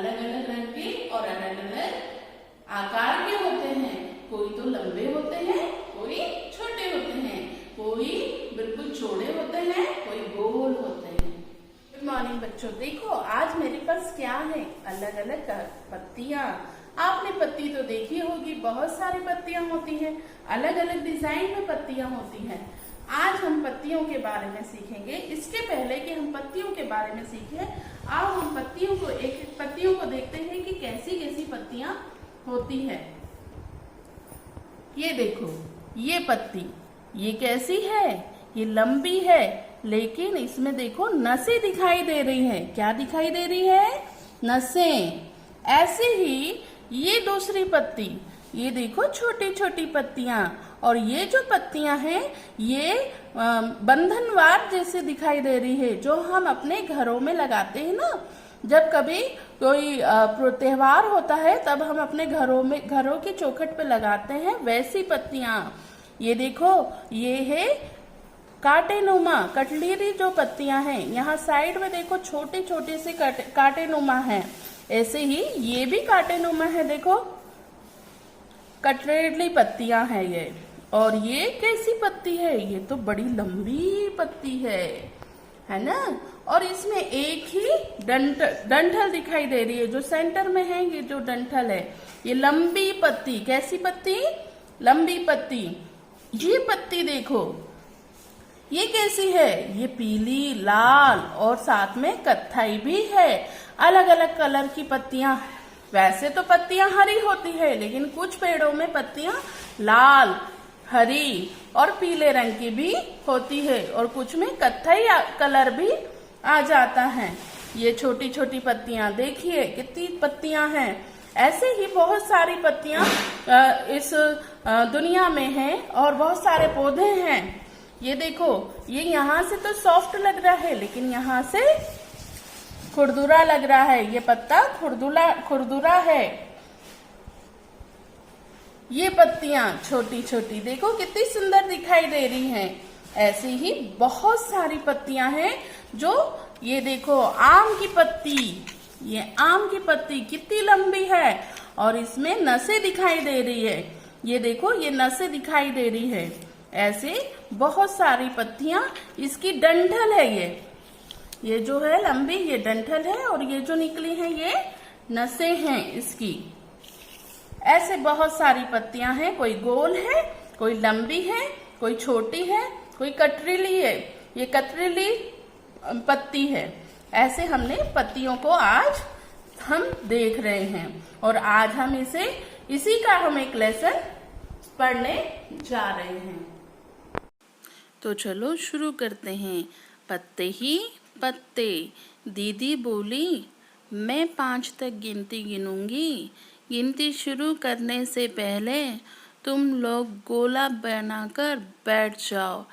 अलग अलग रंग के और अलग अलग आकार के होते हैं। कोई तो लंबे होते हैं, कोई छोटे होते हैं, कोई बिल्कुल चौड़े होते हैं, कोई गोल होते हैं। गुड मॉर्निंग बच्चों, देखो आज मेरे पास क्या है, अलग अलग पत्तियां। आपने पत्ती तो देखी होगी, बहुत सारी पत्तियां होती हैं, अलग अलग डिजाइन में पत्तियां होती हैं। आज हम पत्तियों के बारे में सीखेंगे। इसके पहले कि हम पत्तियों के बारे में सीखें, आओ हम पत्तियों को एक एक पत्तियों को देखते हैं कि कैसी कैसी पत्तियां होती है। ये देखो, ये पत्ती ये कैसी है, ये लंबी है, लेकिन इसमें देखो नसें दिखाई दे रही है। क्या दिखाई दे रही है? नसें। ऐसे ही ये दूसरी पत्ती, ये देखो छोटी छोटी पत्तियां, और ये जो पत्तियां हैं ये बंधनवार जैसे दिखाई दे रही है, जो हम अपने घरों में लगाते हैं ना। जब कभी कोई त्योहार होता है तब हम अपने घरों की चौखट पे लगाते हैं, वैसी पत्तियां। ये देखो, ये है कांटेनुमा, कटलीरी जो पत्तियां हैं। यहाँ साइड में देखो छोटे छोटे से कांटेनुमा है। ऐसे ही ये भी कांटेनुमा है, देखो कटलेरी पत्तियां हैं ये। और ये कैसी पत्ती है? ये तो बड़ी लंबी पत्ती है ना। और इसमें एक ही डंठल दिखाई दे रही है, जो सेंटर में है ये जो डंठल है, ये लंबी पत्ती। कैसी पत्ती? लंबी पत्ती। ये पत्ती देखो, ये कैसी है? ये पीली, लाल और साथ में कत्थई भी है। अलग अलग कलर की पत्तियां। वैसे तो पत्तियां हरी होती है, लेकिन कुछ पेड़ों में पत्तियां लाल, हरी और पीले रंग की भी होती है, और कुछ में कत्थई कलर भी आ जाता है। ये छोटी छोटी पत्तियां देखिए कितनी पत्तियां हैं। ऐसे ही बहुत सारी पत्तियां इस दुनिया में हैं, और बहुत सारे पौधे हैं। ये देखो, ये यहाँ से तो सॉफ्ट लग रहा है, लेकिन यहाँ से खुरदुरा लग रहा है। ये पत्ता खुरदुरा है। ये पत्तियां छोटी छोटी देखो कितनी सुंदर दिखाई दे रही हैं। ऐसी ही बहुत सारी पत्तियां हैं। जो ये देखो, आम की पत्ती, ये आम की पत्ती कितनी लंबी है, और इसमें नसें दिखाई दे रही है। ये देखो, ये नसें दिखाई दे रही है। ऐसे बहुत सारी पत्तियां, इसकी डंठल है ये जो है लंबी, ये डंठल है, और ये जो निकली है ये नसें हैं इसकी। ऐसे बहुत सारी पत्तियां हैं, कोई गोल है, कोई लंबी है, कोई छोटी है, कोई कटरीली है। ये कटरीली पत्ती है। ऐसे हमने पत्तियों को आज हम देख रहे हैं, और आज हम इसी का हम एक लेसन पढ़ने जा रहे हैं। तो चलो शुरू करते हैं। पत्ते ही पत्ते, दीदी बोली, मैं 5 तक गिनती गिनूंगी। गिनती शुरू करने से पहले तुम लोग गोला बनाकर बैठ जाओ।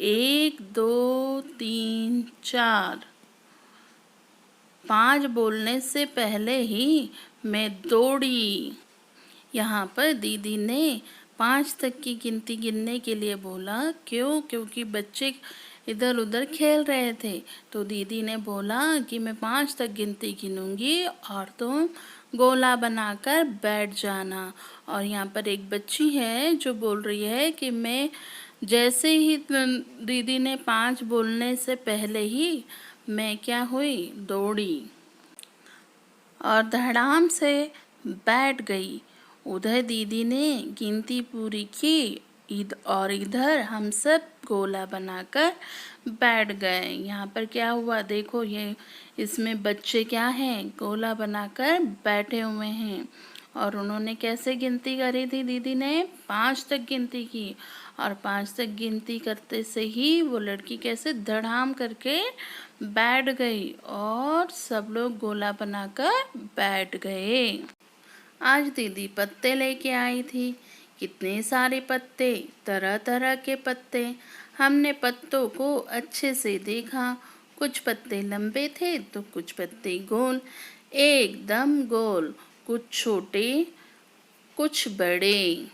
1 2 3 4। 5 बोलने से पहले ही मैं दौड़ी। यहाँ पर दीदी ने 5 तक की गिनती गिनने के लिए बोला। क्यों? क्योंकि बच्चे इधर उधर खेल रहे थे, तो दीदी ने बोला कि मैं 5 तक गिनती गिनूंगी और तुम गोला बनाकर बैठ जाना। और यहाँ पर एक बच्ची है जो बोल रही है कि मैं जैसे ही दीदी ने 5 बोलने से पहले ही मैं क्या हुई? दौड़ी और धड़ाम से बैठ गई। उधर दीदी ने गिनती पूरी की, और इधर हम सब गोला बनाकर बैठ गए। यहाँ पर क्या हुआ देखो, ये इसमें बच्चे क्या हैं? गोला बनाकर बैठे हुए हैं। और उन्होंने कैसे गिनती करी थी? दीदी ने 5 तक गिनती की, और 5 तक गिनती करते से ही वो लड़की कैसे धड़ाम करके बैठ गई, और सब लोग गोला बनाकर बैठ गए। आज दीदी पत्ते लेके आई थी। कितने सारे पत्ते, तरह तरह के पत्ते। हमने पत्तों को अच्छे से देखा। कुछ पत्ते लंबे थे तो कुछ पत्ते गोल, एकदम गोल, कुछ छोटे कुछ बड़े।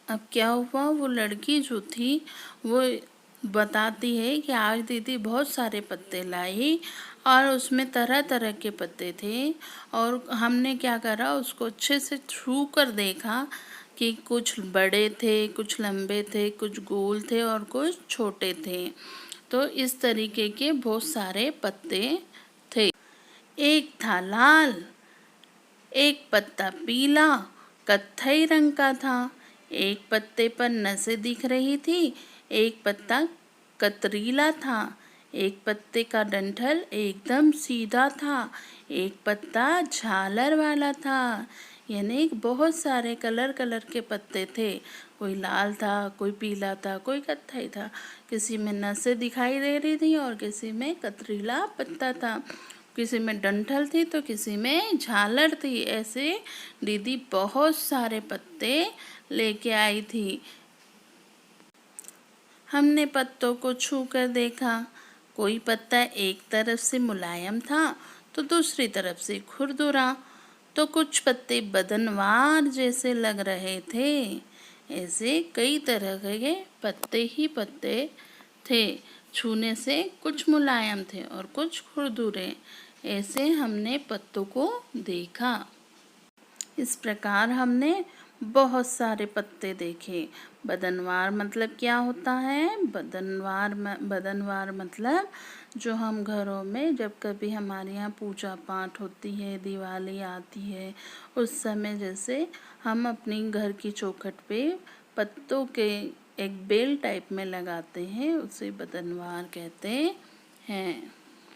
अब क्या हुआ, वो लड़की जो थी वो बताती है कि आज दीदी बहुत सारे पत्ते लाई, और उसमें तरह तरह के पत्ते थे। और हमने क्या करा, उसको अच्छे से छू कर देखा कि कुछ बड़े थे, कुछ लंबे थे, कुछ गोल थे और कुछ छोटे थे। तो इस तरीके के बहुत सारे पत्ते थे। एक था लाल, एक पत्ता पीला कत्थई रंग का था, एक पत्ते पर नसें दिख रही थी, एक पत्ता कतरीला था, एक पत्ते का डंठल एकदम सीधा था, एक पत्ता झालर वाला था। यानी बहुत सारे कलर कलर के पत्ते थे। कोई लाल था, कोई पीला था, कोई कत्थई था, किसी में नसें दिखाई दे रही थी और किसी में कतरीला पत्ता था, किसी में डंठल थी तो किसी में झालर थी। ऐसे दीदी बहुत सारे पत्ते लेके आई थी। हमने पत्तों को छू कर देखा। कोई पत्ता एक तरफ से मुलायम था तो दूसरी तरफ से खुरदुरा, तो कुछ पत्ते बदनवार जैसे लग रहे थे। ऐसे कई तरह के पत्ते ही पत्ते थे। छूने से कुछ मुलायम थे और कुछ खुरदुरे। ऐसे हमने पत्तों को देखा। इस प्रकार हमने बहुत सारे पत्ते देखे। बदनवार मतलब क्या होता है? बदनवार मतलब जो हम घरों में जब कभी हमारे यहाँ पूजा पाठ होती है, दिवाली आती है, उस समय जैसे हम अपनी घर की चौखट पे पत्तों के एक बेल टाइप में लगाते हैं, उसे बदनवार कहते हैं।